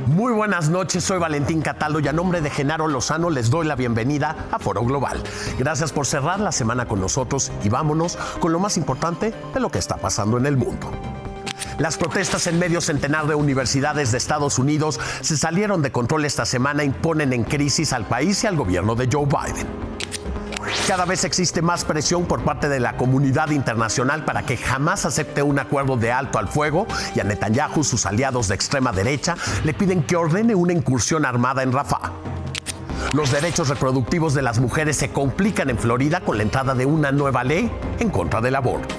Muy buenas noches, soy Valentín Cataldo y a nombre de Genaro Lozano les doy la bienvenida a Foro Global. Gracias por cerrar la semana con nosotros y vámonos con lo más importante de lo que está pasando en el mundo. Las protestas en medio centenar de universidades de Estados Unidos se salieron de control esta semana y ponen en crisis al país y al gobierno de Joe Biden. Cada vez existe más presión por parte de la comunidad internacional para que jamás acepte un acuerdo de alto al fuego y a Netanyahu, sus aliados de extrema derecha, le piden que ordene una incursión armada en Rafah. Los derechos reproductivos de las mujeres se complican en Florida con la entrada de una nueva ley en contra del aborto.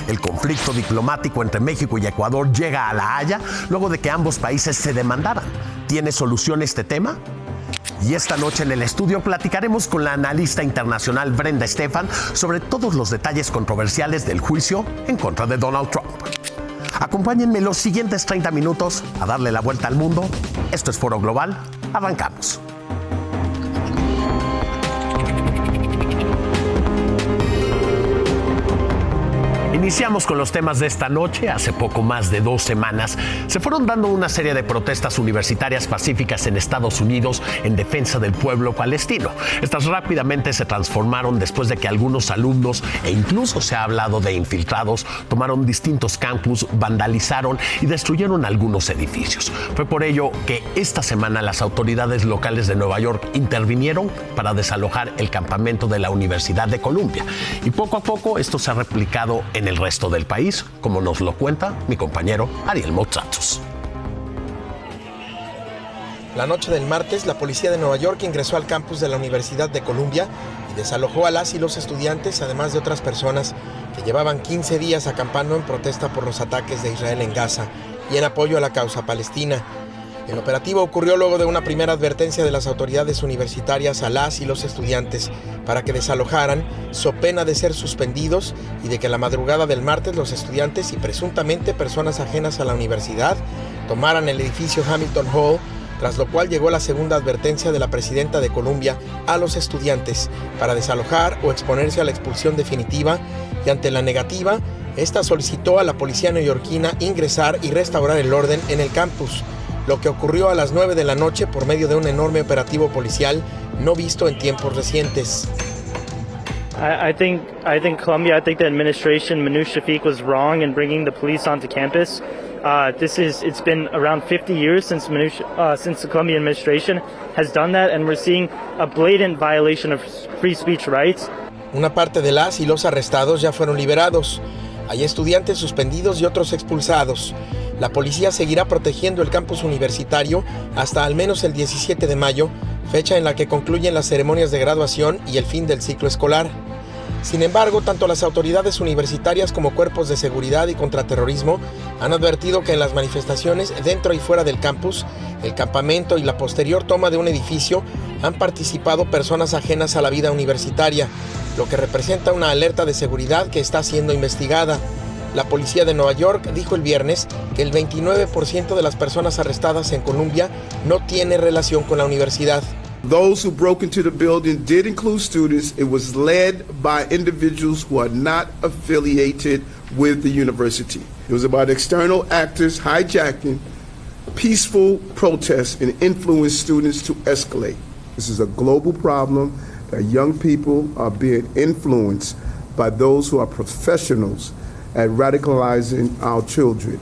El conflicto diplomático entre México y Ecuador llega a La Haya luego de que ambos países se demandaran. ¿Tiene solución este tema? Y esta noche en el estudio platicaremos con la analista internacional Brenda Estefan sobre todos los detalles controversiales del juicio en contra de Donald Trump. Acompáñenme los siguientes 30 minutos a darle la vuelta al mundo. Esto es Foro Global. Arrancamos. Iniciamos con los temas de esta noche. Hace poco más de 2 semanas se fueron dando una serie de protestas universitarias pacíficas en Estados Unidos en defensa del pueblo palestino. Estas rápidamente se transformaron después de que algunos alumnos, e incluso se ha hablado de infiltrados, tomaron distintos campus, vandalizaron y destruyeron algunos edificios. Fue por ello que esta semana las autoridades locales de Nueva York intervinieron para desalojar el campamento de la Universidad de Columbia. Y poco a poco esto se ha replicado en el resto del país, como nos lo cuenta mi compañero Ariel Motsatsos. La noche del martes, la policía de Nueva York ingresó al campus de la Universidad de Columbia y desalojó a las y los estudiantes, además de otras personas que llevaban 15 días acampando en protesta por los ataques de Israel en Gaza y en apoyo a la causa palestina. El operativo ocurrió luego de una primera advertencia de las autoridades universitarias a las y los estudiantes para que desalojaran, so pena de ser suspendidos, y de que la madrugada del martes los estudiantes y presuntamente personas ajenas a la universidad tomaran el edificio Hamilton Hall, tras lo cual llegó la segunda advertencia de la presidenta de Columbia a los estudiantes para desalojar o exponerse a la expulsión definitiva, y ante la negativa, esta solicitó a la policía neoyorquina ingresar y restaurar el orden en el campus, lo que ocurrió a las 9 de la noche por medio de un enorme operativo policial no visto en tiempos recientes. I think Columbia, I think the administration, Manoush Shafiq, was wrong in bringing the police onto campus. It's been around 50 years since the Columbia administration has done that, and we're seeing a blatant violation of free speech rights. Una parte de las y los arrestados ya fueron liberados. Hay estudiantes suspendidos y otros expulsados. La policía seguirá protegiendo el campus universitario hasta al menos el 17 de mayo, fecha en la que concluyen las ceremonias de graduación y el fin del ciclo escolar. Sin embargo, tanto las autoridades universitarias como cuerpos de seguridad y contraterrorismo han advertido que en las manifestaciones dentro y fuera del campus, el campamento y la posterior toma de un edificio han participado personas ajenas a la vida universitaria, lo que representa una alerta de seguridad que está siendo investigada. La policía de Nueva York dijo el viernes que el 29% de las personas arrestadas en Columbia no tiene relación con la universidad. Those who broke into the building did include students. It was led by individuals who are not affiliated with the university. It was about external actors hijacking peaceful protests and influenced students to escalate. This is a global problem that young people are being influenced by those who are professionals at radicalizing our children.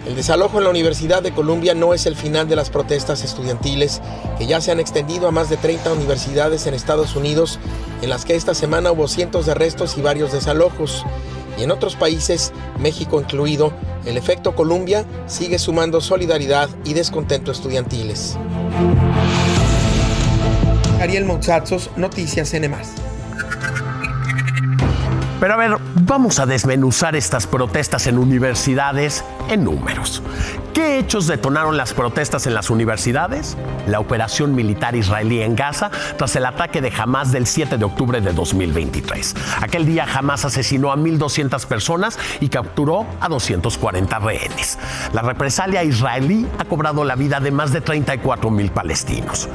El desalojo en la Universidad de Columbia no es el final de las protestas estudiantiles que ya se han extendido a más de 30 universidades en Estados Unidos, en las que esta semana hubo cientos de arrestos y varios desalojos. Y en otros países, México incluido, el efecto Columbia sigue sumando solidaridad y descontento estudiantiles. Ariel Motsatsos, Noticias N+. Pero a ver, vamos a desmenuzar estas protestas en universidades en números. ¿Qué hechos detonaron las protestas en las universidades? La operación militar israelí en Gaza tras el ataque de Hamás del 7 de octubre de 2023. Aquel día Hamás asesinó a 1,200 personas y capturó a 240 rehenes. La represalia israelí ha cobrado la vida de más de 34,000 palestinos.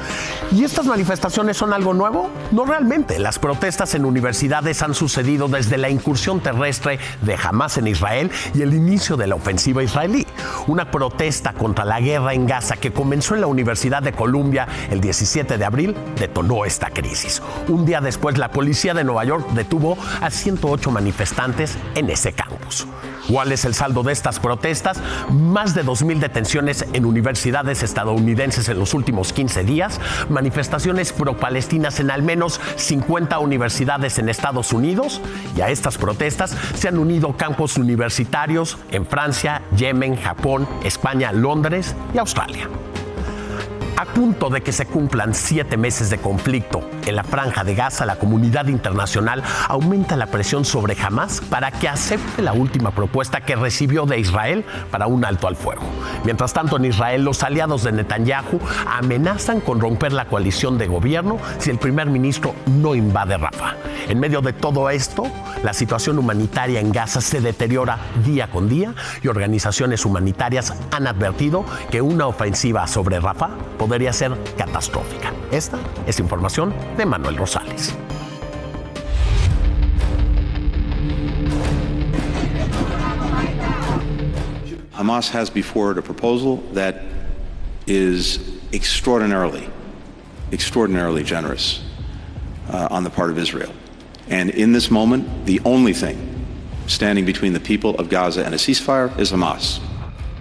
¿Y estas manifestaciones son algo nuevo? No realmente. Las protestas en universidades han sucedido desde la incursión terrestre de Hamás en Israel y el inicio de la ofensiva israelí. Una protesta protesta contra la guerra en Gaza que comenzó en la Universidad de Columbia el 17 de abril detonó esta crisis. Un día después, la policía de Nueva York detuvo a 108 manifestantes en ese campus. ¿Cuál es el saldo de estas protestas? Más de 2,000 detenciones en universidades estadounidenses en los últimos 15 días, manifestaciones pro-palestinas en al menos 50 universidades en Estados Unidos, y a estas protestas se han unido campus universitarios en Francia, Yemen, Japón, España, Londres y Australia. A punto de que se cumplan 7 meses de conflicto en la Franja de Gaza, la comunidad internacional aumenta la presión sobre Hamás para que acepte la última propuesta que recibió de Israel para un alto al fuego. Mientras tanto, en Israel, los aliados de Netanyahu amenazan con romper la coalición de gobierno si el primer ministro no invade Rafah. En medio de todo esto, la situación humanitaria en Gaza se deteriora día con día y organizaciones humanitarias han advertido que una ofensiva sobre Rafah podría ser catastrófica. Esta es información de Manuel Rosales. Hamas has before it a proposal that is extraordinarily generous on the part of Israel. And in this moment, the only thing standing between the people of Gaza and a ceasefire is Hamas.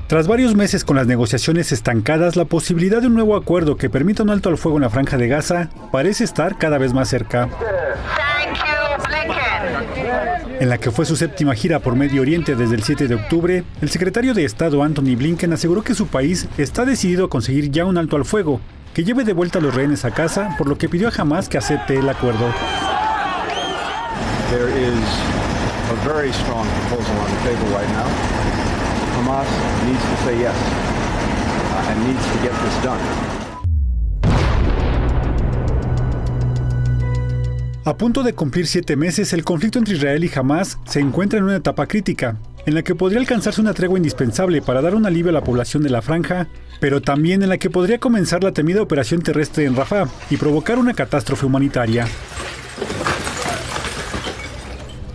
Tras varios meses con las negociaciones estancadas, la posibilidad de un nuevo acuerdo que permita un alto al fuego en la Franja de Gaza parece estar cada vez más cerca. En la que fue su séptima gira por Medio Oriente desde el 7 de octubre, el secretario de Estado Antony Blinken aseguró que su país está decidido a conseguir ya un alto al fuego, que lleve de vuelta a los rehenes a casa, por lo que pidió a Hamás que acepte el acuerdo. There is a very strong proposal on the table right now. Hamas needs to say yes and needs to get this done. A punto de cumplir 7 meses, el conflicto entre Israel y Hamás se encuentra en una etapa crítica, en la que podría alcanzarse una tregua indispensable para dar un alivio a la población de la franja, pero también en la que podría comenzar la temida operación terrestre en Rafah y provocar una catástrofe humanitaria.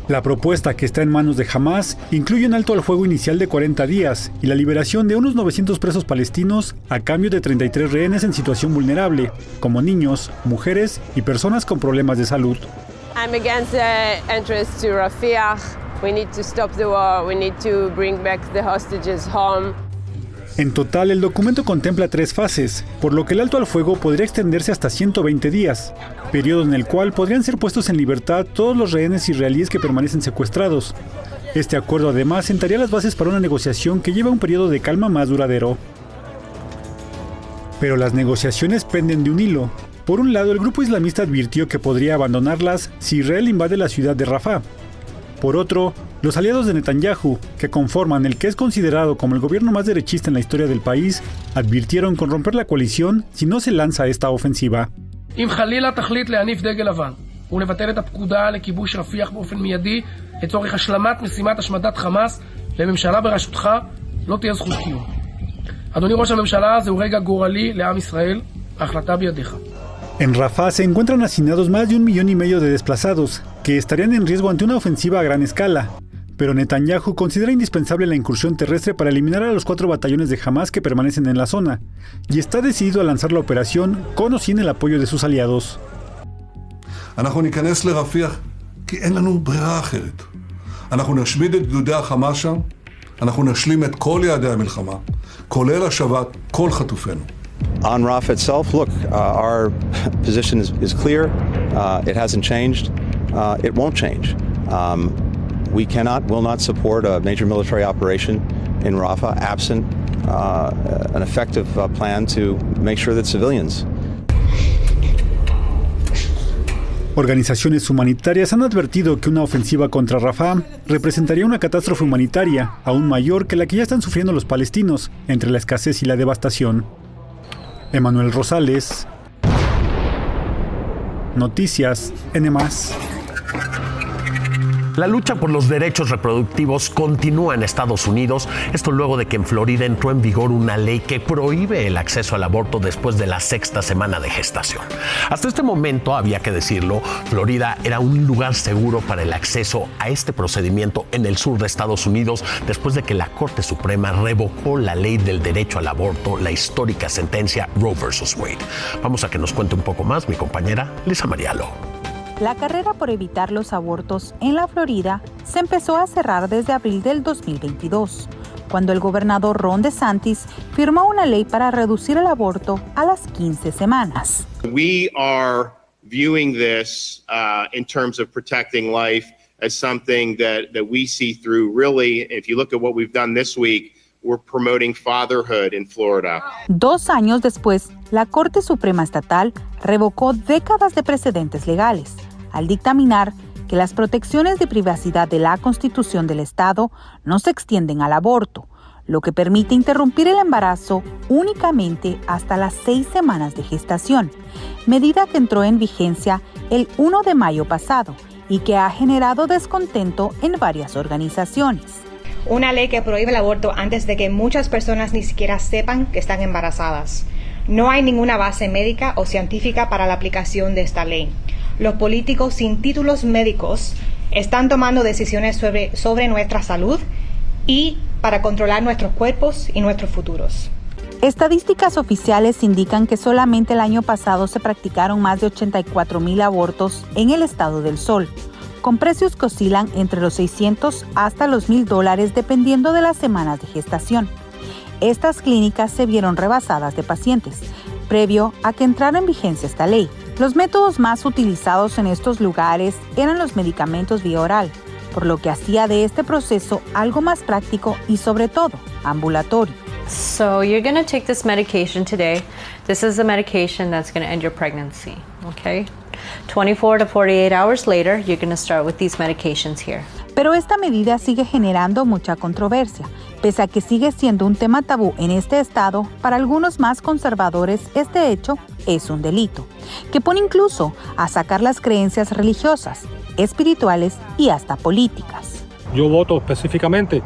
La propuesta, que está en manos de Hamás, incluye un alto al fuego inicial de 40 días y la liberación de unos 900 presos palestinos a cambio de 33 rehenes en situación vulnerable, como niños, mujeres y personas con problemas de salud. I'm against the entrance to Rafah. We need to stop the war. We need to bring back the hostages home. En total, el documento contempla 3 fases, por lo que el alto al fuego podría extenderse hasta 120 días, periodo en el cual podrían ser puestos en libertad todos los rehenes israelíes que permanecen secuestrados. Este acuerdo además sentaría las bases para una negociación que lleva a un periodo de calma más duradero. Pero las negociaciones penden de un hilo. Por un lado, el grupo islamista advirtió que podría abandonarlas si Israel invade la ciudad de Rafah. Por otro, los aliados de Netanyahu, que conforman el que es considerado como el gobierno más derechista en la historia del país, advirtieron con romper la coalición si no se lanza esta ofensiva. אם חלילה תחליט להניף דגל לבן ולבטל את הפקודה לכיבוש רפיח באופן מיידי לצורך השלמת משימת השמדת חמאס, לממשלה בראשותך לא תהיה זכות קיום. אדוני ראש הממשלה, זהו רגע גורלי לעם ישראל, ההחלטה בידיך. En Rafah se encuentran hacinados más de 1,5 millones de desplazados, que estarían en riesgo ante una ofensiva a gran escala. Pero Netanyahu considera indispensable la incursión terrestre para eliminar a los 4 batallones de Hamás que permanecen en la zona, y está decidido a lanzar la operación con o sin el apoyo de sus aliados. אנחנו ניכנס לרפיח כי אין לנו ברירה אחרת. אנחנו נשמיד את גדודי החמאס שם, אנחנו נשלים את כל יעדי המלחמה, כולל השבת כל חטופינו. On Rafah itself, look, our position is clear. It hasn't changed. It won't change. We will not support a major military operation in Rafah absent an effective plan to make sure that civilians. Organizaciones humanitarias han advertido que una ofensiva contra Rafah representaría una catástrofe humanitaria aún mayor que la que ya están sufriendo los palestinos entre la escasez y la devastación. Emanuel Rosales, Noticias NMAS. La lucha por los derechos reproductivos continúa en Estados Unidos, esto luego de que en Florida entró en vigor una ley que prohíbe el acceso al aborto después de la 6ª semana de gestación. Hasta este momento, había que decirlo, Florida era un lugar seguro para el acceso a este procedimiento en el sur de Estados Unidos después de que la Corte Suprema revocó la ley del derecho al aborto, la histórica sentencia Roe vs. Wade. Vamos a que nos cuente un poco más mi compañera Lisa Marialo. La carrera por evitar los abortos en la Florida se empezó a cerrar desde abril del 2022, cuando el gobernador Ron DeSantis firmó una ley para reducir el aborto a las 15 semanas. We are viewing this in terms of protecting life as something that we see through. Really, if you look at what we've done this week, we're promoting fatherhood in Florida. 2 años después, la Corte Suprema Estatal revocó décadas de precedentes legales al dictaminar que las protecciones de privacidad de la Constitución del Estado no se extienden al aborto, lo que permite interrumpir el embarazo únicamente hasta las 6 semanas de gestación, medida que entró en vigencia el 1 de mayo pasado y que ha generado descontento en varias organizaciones. Una ley que prohíbe el aborto antes de que muchas personas ni siquiera sepan que están embarazadas. No hay ninguna base médica o científica para la aplicación de esta ley. Los políticos sin títulos médicos están tomando decisiones sobre nuestra salud y para controlar nuestros cuerpos y nuestros futuros. Estadísticas oficiales indican que solamente el año pasado se practicaron más de 84,000 abortos en el estado del Sol, con precios que oscilan entre los $600 hasta los $1,000 dependiendo de las semanas de gestación. Estas clínicas se vieron rebasadas de pacientes, previo a que entrara en vigencia esta ley. Los métodos más utilizados en estos lugares eran los medicamentos vía oral, por lo que hacía de este proceso algo más práctico y sobre todo ambulatorio. So you're going to take this medication today. This is the medication that's going to end your pregnancy, okay? 24 to 48 hours later, you're going to start with these medications here. Pero esta medida sigue generando mucha controversia, pese a que sigue siendo un tema tabú en este estado. Para algunos más conservadores, este hecho es un delito, que pone incluso a sacar las creencias religiosas, espirituales y hasta políticas. Yo voto específicamente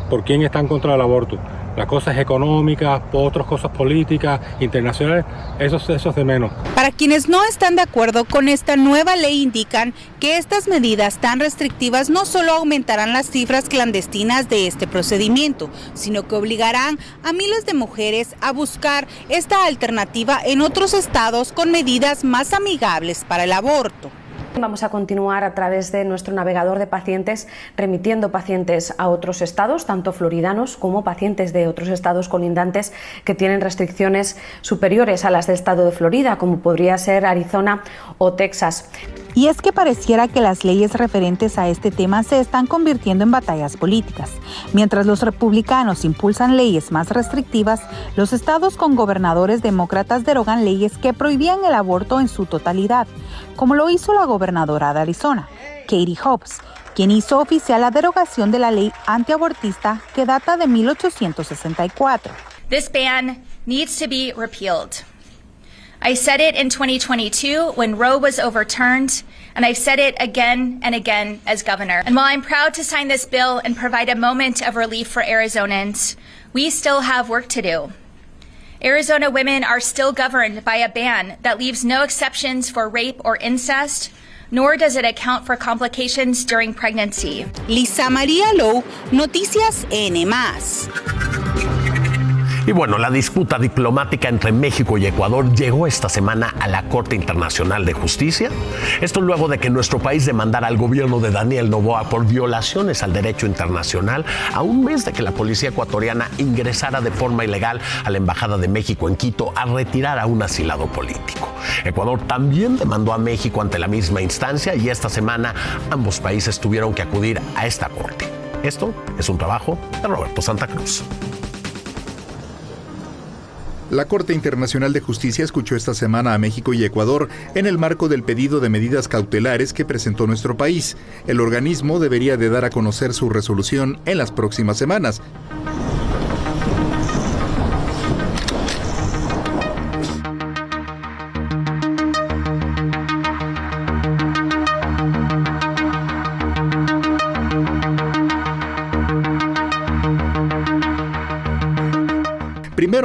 por quién está en contra del aborto. Las cosas económicas, otras cosas políticas, internacionales, eso es de menos. Para quienes no están de acuerdo con esta nueva ley, indican que estas medidas tan restrictivas no solo aumentarán las cifras clandestinas de este procedimiento, sino que obligarán a miles de mujeres a buscar esta alternativa en otros estados con medidas más amigables para el aborto. Vamos a continuar a través de nuestro navegador de pacientes, remitiendo pacientes a otros estados, tanto floridanos como pacientes de otros estados colindantes que tienen restricciones superiores a las del estado de Florida, como podría ser Arizona o Texas. Y es que pareciera que las leyes referentes a este tema se están convirtiendo en batallas políticas. Mientras los republicanos impulsan leyes más restrictivas, los estados con gobernadores demócratas derogan leyes que prohibían el aborto en su totalidad, como lo hizo la gobernadora de Arizona, Katie Hobbs, quien hizo oficial la derogación de la ley antiabortista que data de 1864. This ban needs to be repealed. I said it in 2022 when Roe was overturned, and I've said it again and again as governor. And while I'm proud to sign this bill and provide a moment of relief for Arizonans, we still have work to do. Arizona women are still governed by a ban that leaves no exceptions for rape or incest, nor does it account for complications during pregnancy. Lisa Marialo, Noticias N+. Y bueno, la disputa diplomática entre México y Ecuador llegó esta semana a la Corte Internacional de Justicia. Esto luego de que nuestro país demandara al gobierno de Daniel Noboa por violaciones al derecho internacional a un mes de que la policía ecuatoriana ingresara de forma ilegal a la Embajada de México en Quito a retirar a un asilado político. Ecuador también demandó a México ante la misma instancia y esta semana ambos países tuvieron que acudir a esta corte. Esto es un trabajo de Roberto Santa Cruz. La Corte Internacional de Justicia escuchó esta semana a México y Ecuador en el marco del pedido de medidas cautelares que presentó nuestro país. El organismo debería de dar a conocer su resolución en las próximas semanas.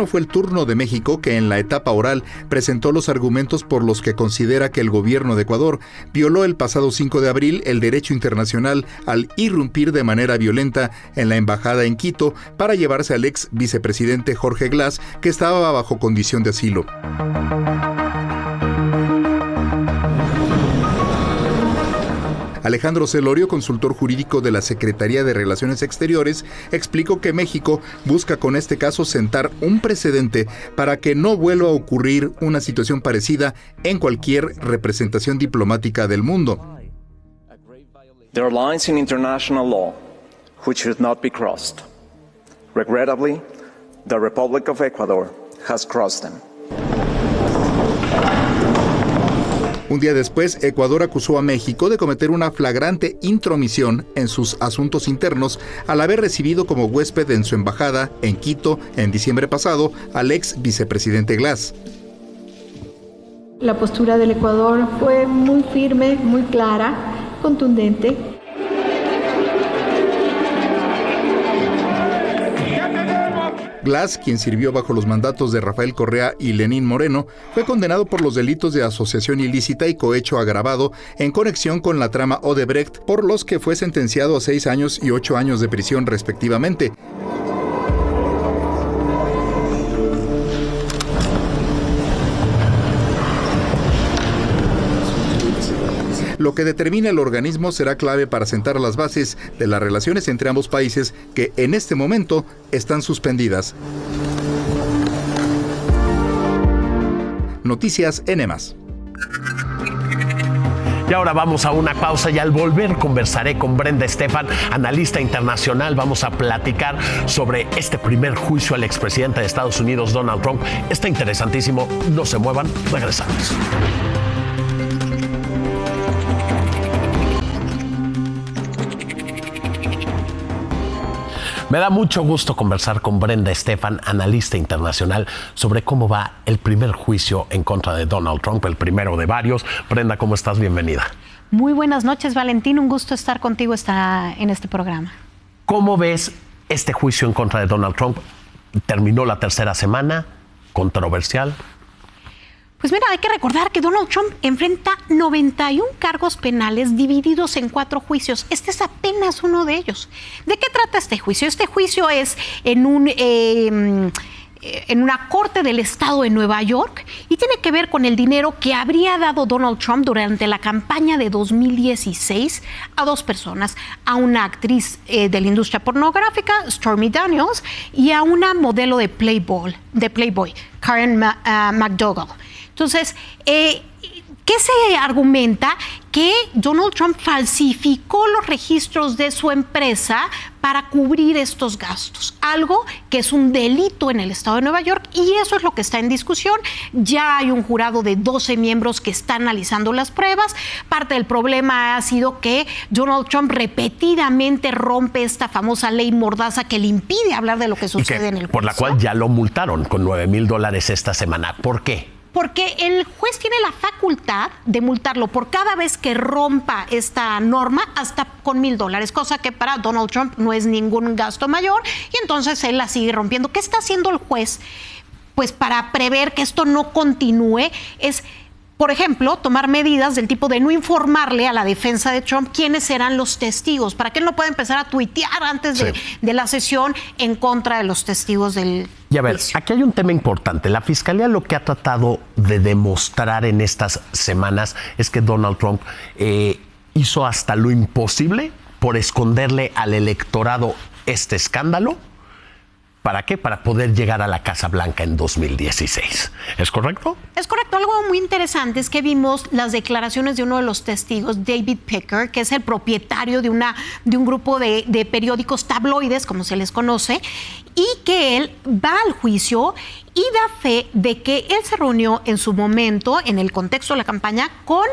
no fue el turno de México, que en la etapa oral presentó los argumentos por los que considera que el gobierno de Ecuador violó el pasado 5 de abril el derecho internacional al irrumpir de manera violenta en la embajada en Quito para llevarse al ex vicepresidente Jorge Glass, que estaba bajo condición de asilo. Alejandro Celorio, consultor jurídico de la Secretaría de Relaciones Exteriores, explicó que México busca con este caso sentar un precedente para que no vuelva a ocurrir una situación parecida en cualquier representación diplomática del mundo. There are lines in international law which should not be crossed. Regrettably, the Republic of Ecuador has crossed them. Un día después, Ecuador acusó a México de cometer una flagrante intromisión en sus asuntos internos al haber recibido como huésped en su embajada en Quito en diciembre pasado al ex vicepresidente Glass. La postura del Ecuador fue muy firme, muy clara, contundente. Glass, quien sirvió bajo los mandatos de Rafael Correa y Lenín Moreno, fue condenado por los delitos de asociación ilícita y cohecho agravado en conexión con la trama Odebrecht, por los que fue sentenciado a 6 años y 8 años de prisión respectivamente. Lo que determina el organismo será clave para sentar las bases de las relaciones entre ambos países que en este momento están suspendidas. Noticias NM+. Y ahora vamos a una pausa y al volver conversaré con Brenda Estefan, analista internacional. Vamos a platicar sobre este primer juicio al expresidente de Estados Unidos, Donald Trump. Está interesantísimo. No se muevan, regresamos. Me da mucho gusto conversar con Brenda Estefan, analista internacional, sobre cómo va el primer juicio en contra de Donald Trump, el primero de varios. Brenda, ¿cómo estás? Bienvenida. Muy buenas noches, Valentín. Un gusto estar contigo en este programa. ¿Cómo ves este juicio en contra de Donald Trump? Terminó la tercera semana, controversial. Pues mira, hay que recordar que Donald Trump enfrenta 91 cargos penales divididos en 4 juicios. Este es apenas uno de ellos. ¿De qué trata este juicio? Este juicio es en una corte del estado de Nueva York y tiene que ver con el dinero que habría dado Donald Trump durante la campaña de 2016 a 2 personas, a una actriz de la industria pornográfica, Stormy Daniels, y a una modelo de Playboy, Karen McDougal. Entonces, ¿qué se argumenta? Que Donald Trump falsificó los registros de su empresa para cubrir estos gastos, algo que es un delito en el estado de Nueva York, y eso es lo que está en discusión. Ya hay un jurado de 12 miembros que está analizando las pruebas. Parte del problema ha sido que Donald Trump repetidamente rompe esta famosa ley Mordaza que le impide hablar de lo que sucede en el juicio. Por la cual ya lo multaron con $9,000 esta semana. ¿Por qué? Porque el juez tiene la facultad de multarlo por cada vez que rompa esta norma hasta con $1,000, cosa que para Donald Trump no es ningún gasto mayor, y entonces él la sigue rompiendo. ¿Qué está haciendo el juez? Pues para prever que esto no continúe es, por ejemplo, tomar medidas del tipo de no informarle a la defensa de Trump quiénes serán los testigos, para que él no pueda empezar a tuitear antes de la sesión en contra de los testigos del Y a ver, aquí hay un tema importante. La Fiscalía lo que ha tratado de demostrar en estas semanas es que Donald Trump hizo hasta lo imposible por esconderle al electorado este escándalo. ¿Para qué? Para poder llegar a la Casa Blanca en 2016. ¿Es correcto? Es correcto. Algo muy interesante es que vimos las declaraciones de uno de los testigos, David Picker, que es el propietario de un grupo de periódicos tabloides, como se les conoce, y que él va al juicio y da fe de que él se reunió en su momento, en el contexto de la campaña, con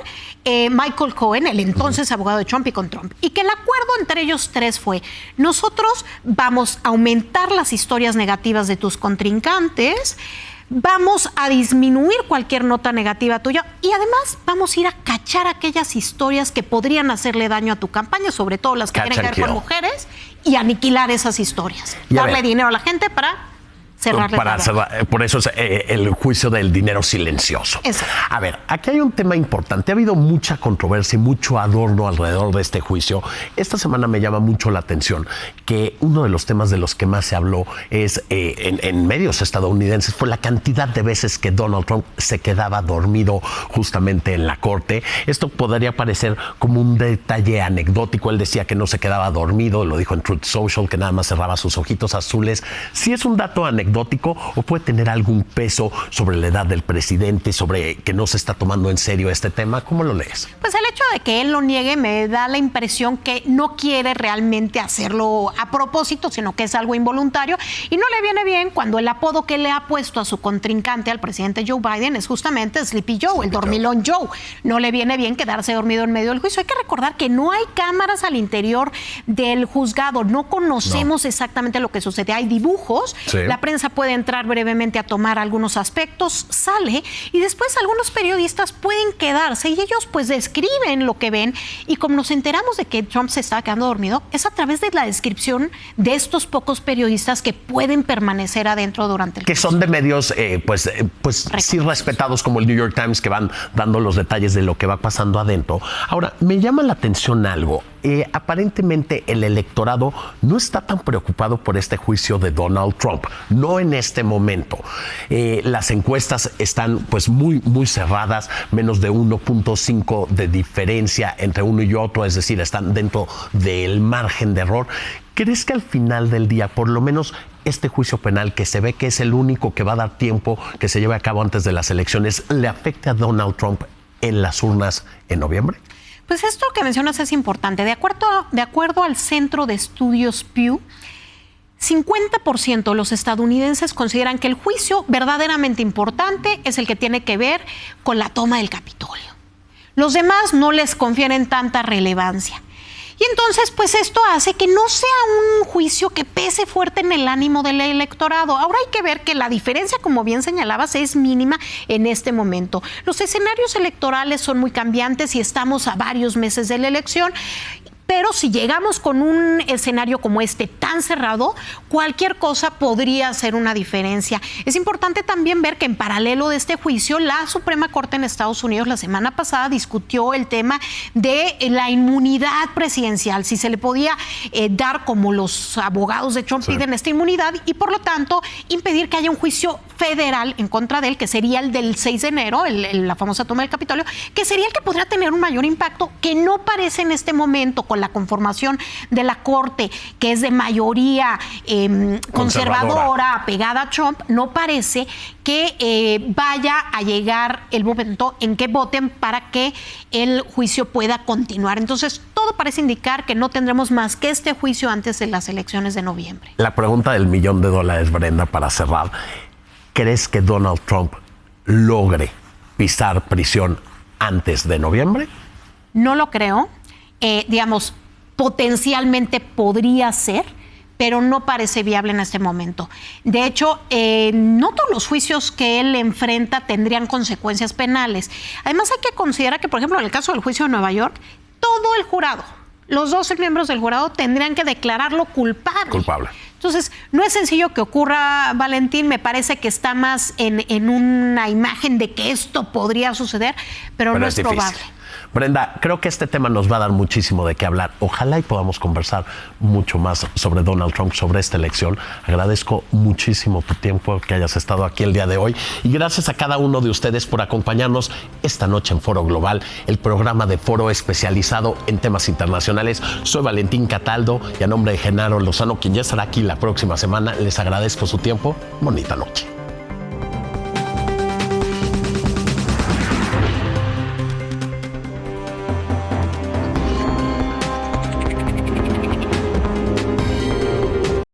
Michael Cohen, el entonces abogado de Trump, y con Trump. Y que el acuerdo entre ellos 3 fue: nosotros vamos a aumentar las historias negativas de tus contrincantes, vamos a disminuir cualquier nota negativa tuya, y además vamos a ir a cachar aquellas historias que podrían hacerle daño a tu campaña, sobre todo las que tienen que ver con mujeres, y aniquilar esas historias. Darle dinero a la gente para cerrarle para cerrar, por eso es el juicio del dinero silencioso. Exacto. A ver, aquí hay un tema importante. Ha habido mucha controversia y mucho adorno alrededor de este juicio. Esta semana me llama mucho la atención que uno de los temas de los que más se habló es en medios estadounidenses fue la cantidad de veces que Donald Trump se quedaba dormido justamente en la corte. Esto podría parecer como un detalle anecdótico. Él decía que no se quedaba dormido, lo dijo en Truth Social, que nada más cerraba sus ojitos azules. Si es un dato anecdótico o puede tener algún peso sobre la edad del presidente, sobre que no se está tomando en serio este tema, ¿cómo lo lees? Pues el hecho de que él lo niegue me da la impresión que no quiere realmente hacerlo a propósito, sino que es algo involuntario y no le viene bien cuando el apodo que le ha puesto a su contrincante, al presidente Joe Biden, es justamente Sleepy Joe, el dormilón Joe. No le viene bien quedarse dormido en medio del juicio. Hay que recordar que no hay cámaras al interior del juzgado, no conocemos exactamente lo que sucede. Hay dibujos, la prensa puede entrar brevemente a tomar algunos aspectos, sale y después algunos periodistas pueden quedarse y ellos pues describen lo que ven y como nos enteramos de que Trump se estaba quedando dormido es a través de la descripción de estos pocos periodistas que pueden permanecer adentro durante el juicio. Son de medios pues sí respetados como el New York Times que van dando los detalles de lo que va pasando adentro. Ahora, me llama la atención algo. Aparentemente el electorado no está tan preocupado por este juicio de Donald Trump, no en este momento. Las encuestas están pues muy cerradas, menos de 1.5 de diferencia entre uno y otro, es decir, están dentro del margen de error. ¿Crees que al final del día, por lo menos este juicio penal, que se ve que es el único que va a dar tiempo que se lleve a cabo antes de las elecciones, le afecte a Donald Trump en las urnas en noviembre? Pues esto que mencionas es importante. De acuerdo al Centro de Estudios Pew, 50% de los estadounidenses consideran que el juicio verdaderamente importante es el que tiene que ver con la toma del Capitolio. Los demás no les confieren tanta relevancia. Y entonces, pues esto hace que no sea un juicio que pese fuerte en el ánimo del electorado. Ahora hay que ver que la diferencia, como bien señalabas, es mínima en este momento. Los escenarios electorales son muy cambiantes y estamos a varios meses de la elección. Pero si llegamos con un escenario como este tan cerrado, cualquier cosa podría hacer una diferencia. Es importante también ver que en paralelo de este juicio, la Suprema Corte en Estados Unidos la semana pasada discutió el tema de la inmunidad presidencial, si se le podía dar, como los abogados de Trump piden, esta inmunidad y por lo tanto impedir que haya un juicio federal en contra de él, que sería el del 6 de enero, la famosa toma del Capitolio, que sería el que podría tener un mayor impacto, que no parece en este momento con la conformación de la Corte, que es de mayoría conservadora, apegada a Trump, no parece que vaya a llegar el momento en que voten para que el juicio pueda continuar. Entonces, todo parece indicar que no tendremos más que este juicio antes de las elecciones de noviembre. La pregunta del $1,000,000, Brenda, para cerrar. ¿Crees que Donald Trump logre pisar prisión antes de noviembre? No lo creo. Potencialmente podría ser, pero no parece viable en este momento. De hecho, no todos los juicios que él enfrenta tendrían consecuencias penales. Además, hay que considerar que, por ejemplo, en el caso del juicio de Nueva York, todo el jurado, los 12 miembros del jurado, tendrían que declararlo culpable. Entonces, no es sencillo que ocurra, Valentín. Me parece que está más en una imagen de que esto podría suceder, pero no es probable. Brenda, creo que este tema nos va a dar muchísimo de qué hablar. Ojalá y podamos conversar mucho más sobre Donald Trump, sobre esta elección. Agradezco muchísimo tu tiempo, que hayas estado aquí el día de hoy. Y gracias a cada uno de ustedes por acompañarnos esta noche en Foro Global, el programa de Foro especializado en temas internacionales. Soy Valentín Cataldo y a nombre de Genaro Lozano, quien ya estará aquí la próxima semana, les agradezco su tiempo. Bonita noche.